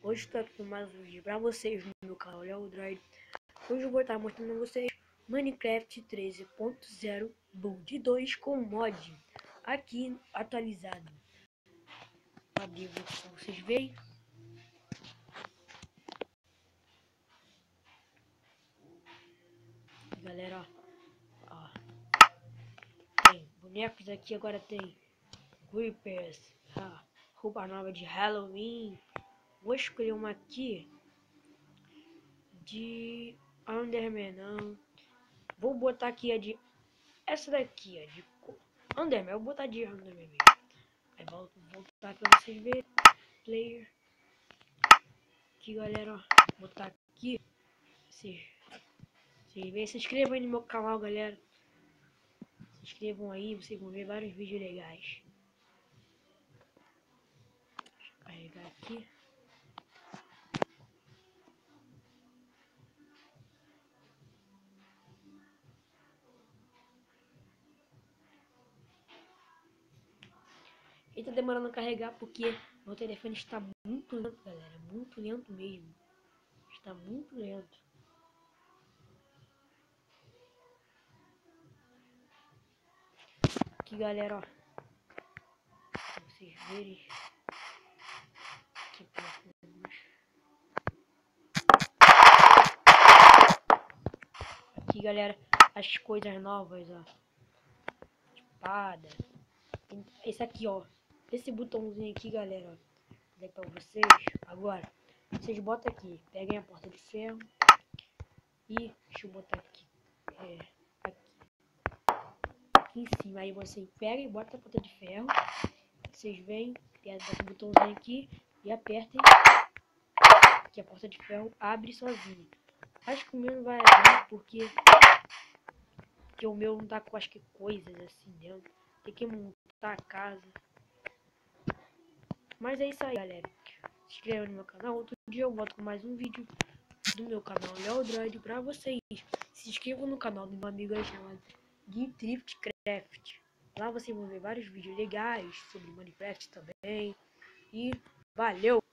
Hoje estou aqui com mais um vídeo pra vocês no meu canal Leodroid. Hoje eu vou estar mostrando a vocês Minecraft 13.0 Build 2 com mod aqui atualizado. Cadê pra vocês verem? Galera, ó, tem bonecos aqui, agora tem Creepers, roupa nova de Halloween. Vou escolher uma aqui de Enderman, não. Vou botar aqui a de essa daqui, de Enderman. Eu vou botar de Enderman mesmo. Aí vou voltar pra vocês verem. Player. Aqui, galera, ó. Vou botar aqui. Vocês verem. Se inscrevam aí no meu canal, galera. Se inscrevam aí, vocês vão ver vários vídeos legais. Deixa eu carregar aqui. Ele tá demorando a carregar porque meu telefone está muito lento, galera. Muito lento mesmo. Está muito lento. Aqui, galera, ó. Pra vocês verem. Aqui, galera, as coisas novas, ó. Espada. Esse aqui, ó. Esse botãozinho aqui, galera, ó. Dei pra vocês. Agora, vocês botam aqui. Peguem a porta de ferro. E deixa eu botar aqui. Aqui em cima. Aí você pega e bota a porta de ferro. Vocês vêm, apertam o botãozinho aqui e apertem. Que a porta de ferro abre sozinha. Acho que o meu não vai abrir porque o meu não tá com, acho que, coisas assim dentro. Tem que montar a casa. Mas é isso aí, galera. Se inscreva no meu canal. Outro dia eu volto com mais um vídeo do meu canal Leodroid pra vocês. Se inscrevam no canal do meu amigo aí chamado Gui Thriftcraft. Lá vocês vão ver vários vídeos legais sobre Minecraft também. E valeu!